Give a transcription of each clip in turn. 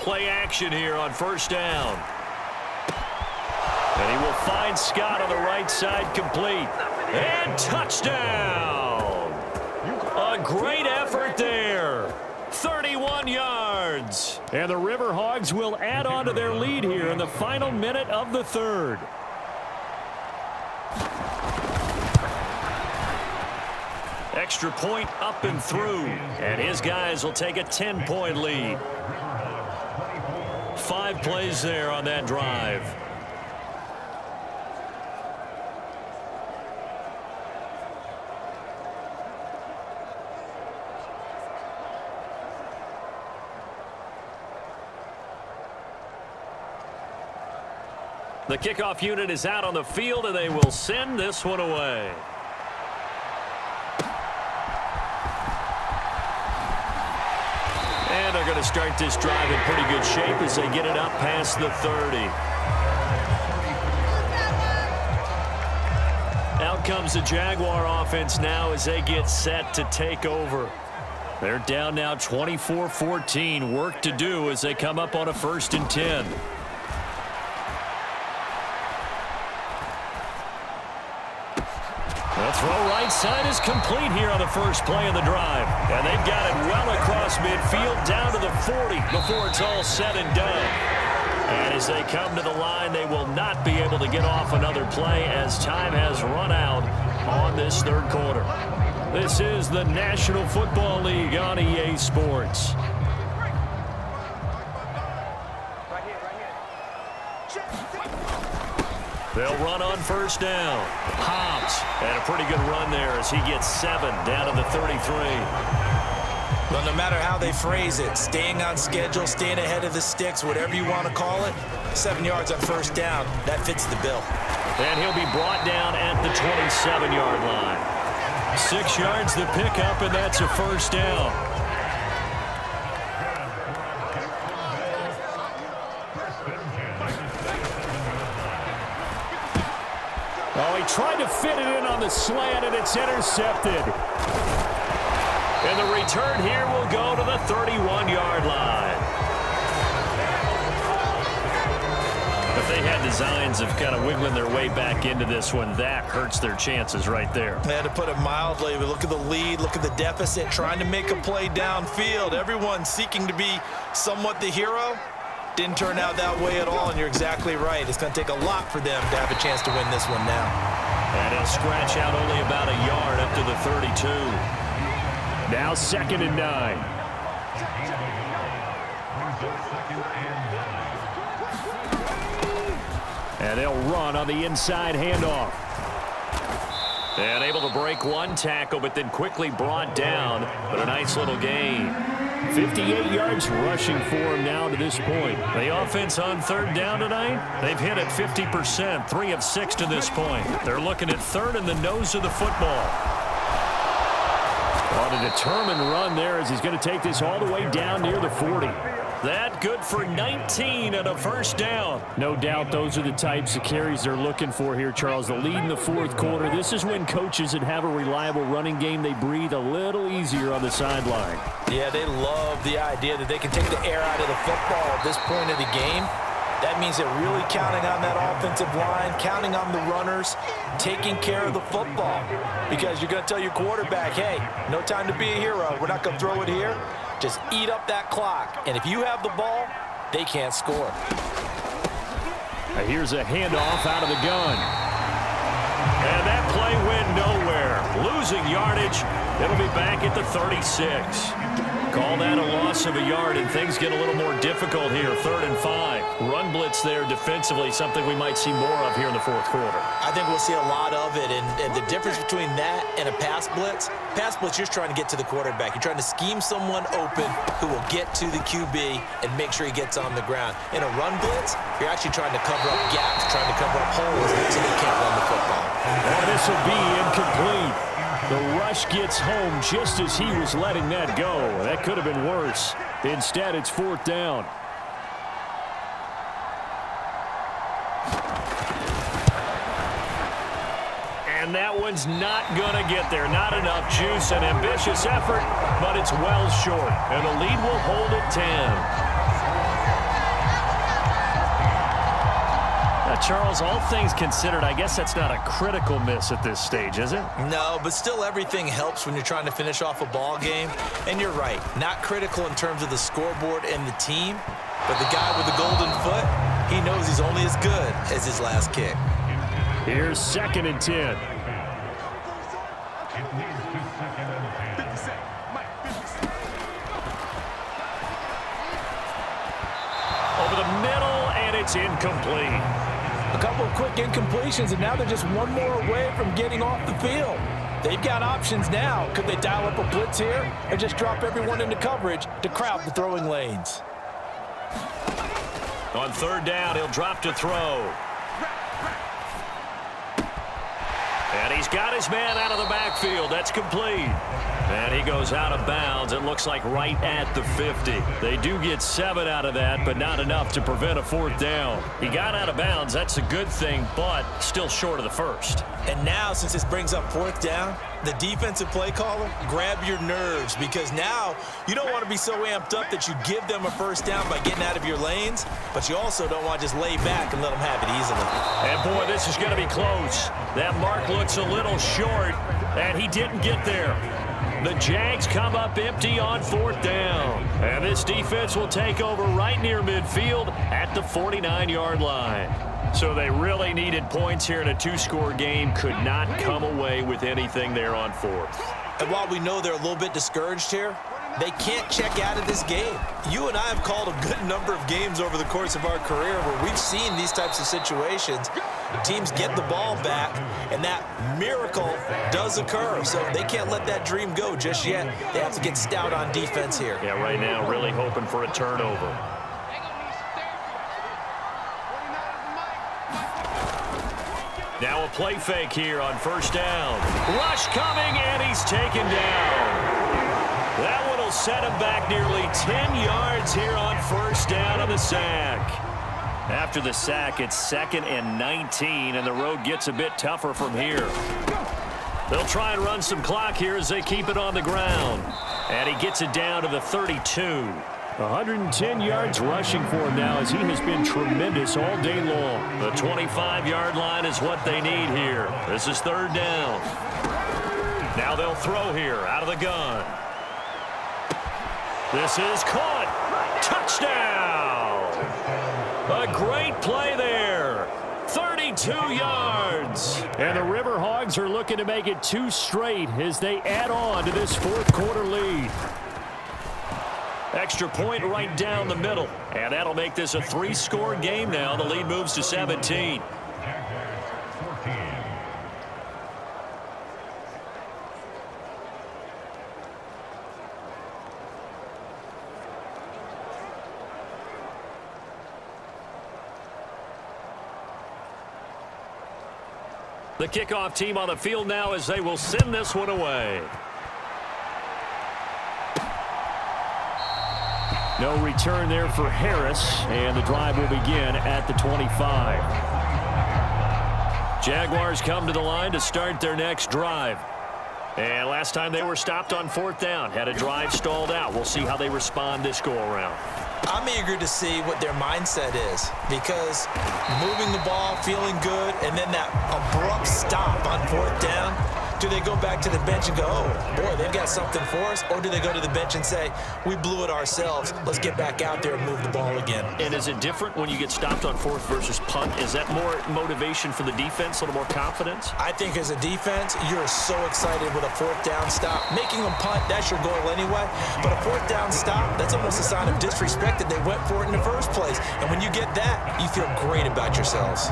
play action here on first down. And he will find Scott on the right side, complete. And touchdown! A great effort there. 31 yards. And the River Hogs will add on to their lead here in the final minute of the third. Extra point up and through. And his guys will take a 10-point lead. 5 plays there on that drive. The kickoff unit is out on the field, and they will send this one away. And they're going to start this drive in pretty good shape as they get it up past the 30. Out comes the Jaguar offense now as they get set to take over. They're down now 24-14. Work to do as they come up on a 1st and 10. The throw right side is complete here on the first play of the drive. And they've got it well across midfield down to the 40 before it's all said and done. And as they come to the line, they will not be able to get off another play as time has run out on this third quarter. This is the National Football League on EA Sports. They'll run on first down. Hobbs had a pretty good run there as he gets 7 down to the 33. Well, no matter how they phrase it, staying on schedule, staying ahead of the sticks, whatever you want to call it, 7 yards on first down, that fits the bill. And he'll be brought down at the 27-yard line. 6 yards the pickup, and that's a first down. Oh, he tried to fit it in on the slant, and it's intercepted. And the return here will go to the 31-yard line. If they had designs of kind of wiggling their way back into this one, that hurts their chances right there. Man, to put it mildly, but look at the lead, look at the deficit, trying to make a play downfield. Everyone seeking to be somewhat the hero. Didn't turn out that way at all, and you're exactly right. It's going to take a lot for them to have a chance to win this one now. And he'll scratch out only about a yard up to the 32. Now 2nd and 9. And they'll run on the inside handoff. And able to break one tackle, but then quickly brought down. But a nice little gain. 58 yards rushing for him now to this point. The offense on third down tonight, they've hit it 50%, 3 of 6 to this point. They're looking at third in the nose of the football. On a determined run there as he's going to take this all the way down near the 40. That good for 19 and a first down. No doubt those are the types of carries they're looking for here, Charles. The lead in the fourth quarter. This is when coaches that have a reliable running game, they breathe a little easier on the sideline. Yeah, they love the idea that they can take the air out of the football at this point of the game. That means they're really counting on that offensive line, counting on the runners, taking care of the football. Because you're going to tell your quarterback, hey, no time to be a hero. We're not going to throw it here. Just eat up that clock. And if you have the ball, they can't score. Here's a handoff out of the gun. And that play went nowhere. Losing yardage. It'll be back at the 36. Call that a loss of a yard, and things get a little more difficult here. 3rd and 5. Run blitz there defensively, something we might see more of here in the fourth quarter. I think we'll see a lot of it, and the difference between that and a pass blitz, you're trying to get to the quarterback. You're trying to scheme someone open who will get to the QB and make sure he gets on the ground. In a run blitz, you're actually trying to cover up gaps, trying to cover up holes so they can't run the football. And this will be incomplete. The rush gets home just as he was letting that go. That could have been worse. Instead, it's 4th down. And that one's not going to get there. Not enough juice. An ambitious effort, but it's well short. And the lead will hold at 10. Charles, all things considered, I guess that's not a critical miss at this stage, is it? No, but still everything helps when you're trying to finish off a ball game. And you're right, not critical in terms of the scoreboard and the team, but the guy with the golden foot, he knows he's only as good as his last kick. Here's 2nd and 10. Over the middle, and it's incomplete. A couple of quick incompletions, and now they're just one more away from getting off the field. They've got options now. Could they dial up a blitz here or just drop everyone into coverage to crowd the throwing lanes? On 3rd down, he'll drop to throw. And he's got his man out of the backfield. That's complete. And he goes out of bounds. It looks like right at the 50. They do get 7 out of that, but not enough to prevent a 4th down. He got out of bounds. That's a good thing, but still short of the 1st. And now, since this brings up 4th down, the defensive play caller, grab your nerves, because now you don't want to be so amped up that you give them a 1st down by getting out of your lanes, but you also don't want to just lay back and let them have it easily. And, boy, this is going to be close. That mark looks a little short, and he didn't get there. The Jags come up empty on 4th down. And this defense will take over right near midfield at the 49-yard line. So they really needed points here in a 2-score game. Could not come away with anything there on 4th. And while we know they're a little bit discouraged here, they can't check out of this game. You and I have called a good number of games over the course of our career where we've seen these types of situations. Teams get the ball back, and that miracle does occur. So they can't let that dream go just yet. They have to get stout on defense here. Yeah, right now really hoping for a turnover. Now a play fake here on 1st down. Rush coming, and he's taken down. That one will set him back nearly 10 yards here on 1st down on the sack. After the sack, it's 2nd and 19, and the road gets a bit tougher from here. They'll try and run some clock here as they keep it on the ground. And he gets it down to the 32. 110 yards rushing for him now as he has been tremendous all day long. The 25-yard line is what they need here. This is 3rd down. Now they'll throw here out of the gun. This is caught. Touchdown! A great play there. 32 yards. And the River Hogs are looking to make it 2 straight as they add on to this 4th quarter lead. Extra point right down the middle. And that'll make this a 3-score game now. The lead moves to 17. The kickoff team on the field now as they will send this one away. No return there for Harris, and the drive will begin at the 25. Jaguars come to the line to start their next drive. And last time they were stopped on 4th down, had a drive stalled out. We'll see how they respond this go-around. I'm eager to see what their mindset is, because moving the ball, feeling good, and then that abrupt stop on 4th down, do they go back to the bench and go, oh, boy, they've got something for us? Or do they go to the bench and say, we blew it ourselves, let's get back out there and move the ball again? And is it different when you get stopped on 4th versus punt? Is that more motivation for the defense, a little more confidence? I think as a defense, you're so excited with a 4th down stop. Making them punt, that's your goal anyway. But a 4th down stop, that's almost a sign of disrespect that they went for it in the first place. And when you get that, you feel great about yourselves.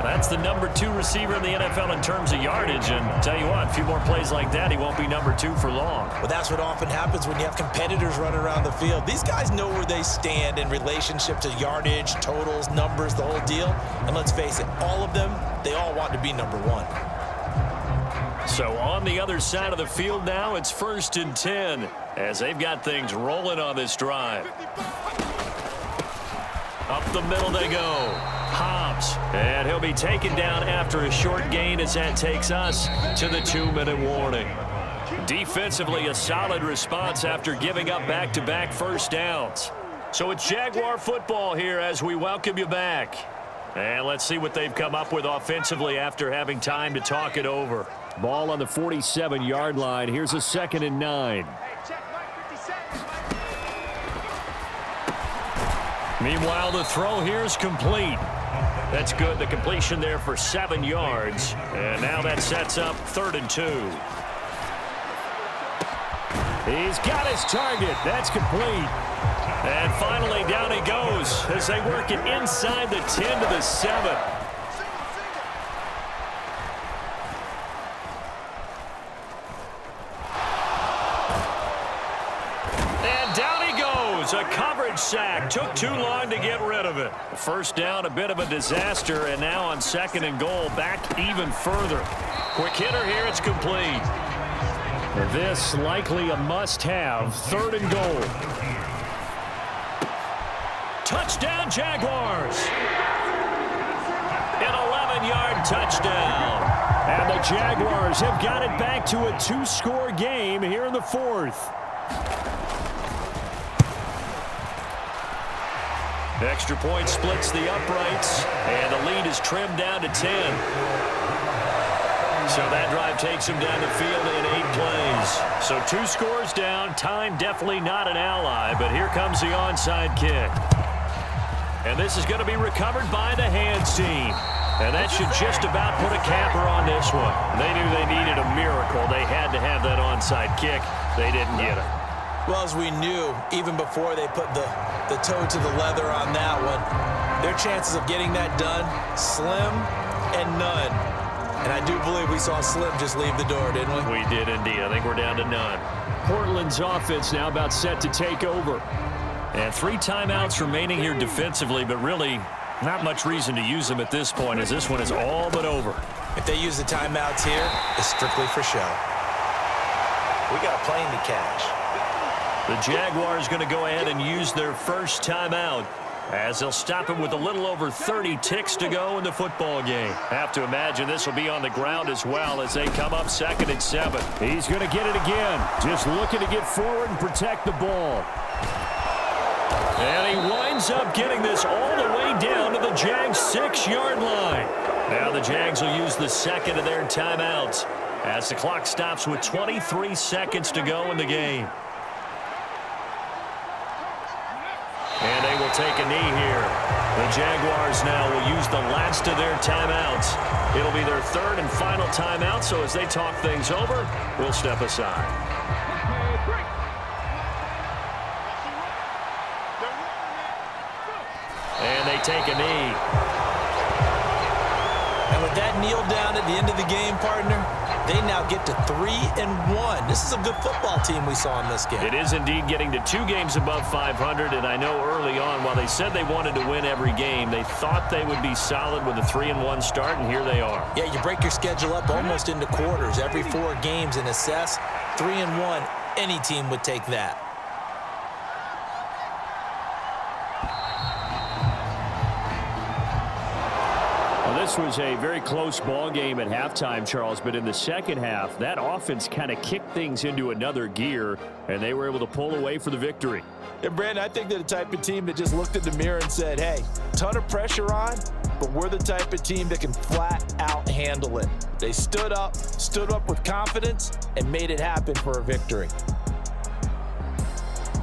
That's the number 2 receiver in the NFL in terms of yardage, and tell you what, a few more plays like that, he won't be number 2 for long. Well, that's what often happens when you have competitors running around the field. These guys know where they stand in relationship to yardage, totals, numbers, the whole deal. And let's face it, all of them, they all want to be number 1. So on the other side of the field now, it's 1st and 10 as they've got things rolling on this drive. Up the middle they go. Hobbs, and he'll be taken down after a short gain as that takes us to the 2-minute warning. Defensively, a solid response after giving up back-to-back 1st downs. So it's Jaguar football here as we welcome you back. And let's see what they've come up with offensively after having time to talk it over. Ball on the 47-yard line. Here's a 2nd and 9. Meanwhile, the throw here is complete. That's good. The completion there for 7 yards. And now that sets up 3rd and 2. He's got his target. That's complete. And finally, down he goes as they work it inside the 10 to the 7. And down he goes. A coverage sack. Took too long to get rid of it. First down, a bit of a disaster. And now on 2nd and goal, back even further. Quick hitter here. It's complete. This likely a must-have. 3rd and goal. Touchdown, Jaguars. An 11-yard touchdown. And the Jaguars have got it back to a 2-score game here in the 4th. Extra point splits the uprights, and the lead is trimmed down to 10. So that drive takes him down the field in 8 plays. So 2 scores down. Time definitely not an ally, but here comes the onside kick. And this is going to be recovered by the hands team. And that should just about put a capper on this one. They knew they needed a miracle. They had to have that onside kick. They didn't get it. Well, as we knew, even before they put the toe to the leather on that one, their chances of getting that done, slim and none. And I do believe we saw Slim just leave the door, didn't we? We did indeed. I think we're down to none. Portland's offense now about set to take over. And 3 timeouts remaining here defensively, but really not much reason to use them at this point, as this one is all but over. If they use the timeouts here, it's strictly for show. We got a plane to catch. The Jaguars going to go ahead and use their first timeout, as they'll stop it with a little over 30 ticks to go in the football game. Have to imagine this will be on the ground as well as they come up 2nd and 7. He's going to get it again. Just looking to get forward and protect the ball. And he winds up getting this all the way down to the Jags' 6-yard line. Now the Jags will use the 2nd of their timeouts as the clock stops with 23 seconds to go in the game. And they will take a knee here. The Jaguars now will use the last of their timeouts. It'll be their 3rd and final timeout, so as they talk things over, we'll step aside. And they take a knee. And with that kneel down at the end of the game, partner, they now get to 3-1. This is a good football team we saw in this game. It is indeed getting to 2 games above 500, and I know early on, while they said they wanted to win every game, they thought they would be solid with a 3-1 start, and here they are. Yeah, you break your schedule up almost into quarters, every 4 games, and assess 3-1. Any team would take that. This was a very close ball game at halftime, Charles, but in the second half, that offense kind of kicked things into another gear, and they were able to pull away for the victory. And, Brandon, I think they're the type of team that just looked in the mirror and said, hey, ton of pressure on, but we're the type of team that can flat out handle it. They stood up with confidence, and made it happen for a victory.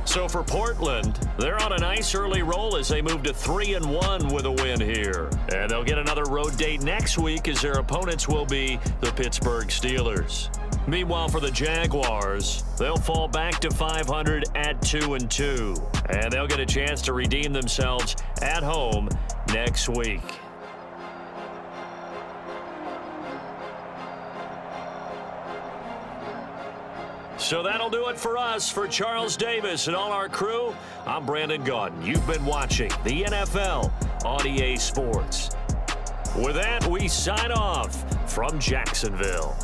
So for Portland, they're on a nice early roll as they move to 3-1 with a win here. And they'll get another road date next week as their opponents will be the Pittsburgh Steelers. Meanwhile, for the Jaguars, they'll fall back to 500 at 2-2. And they'll get a chance to redeem themselves at home next week. So that'll do it for us. For Charles Davis and all our crew, I'm Brandon Gaudin. You've been watching the NFL on EA Sports. With that, we sign off from Jacksonville.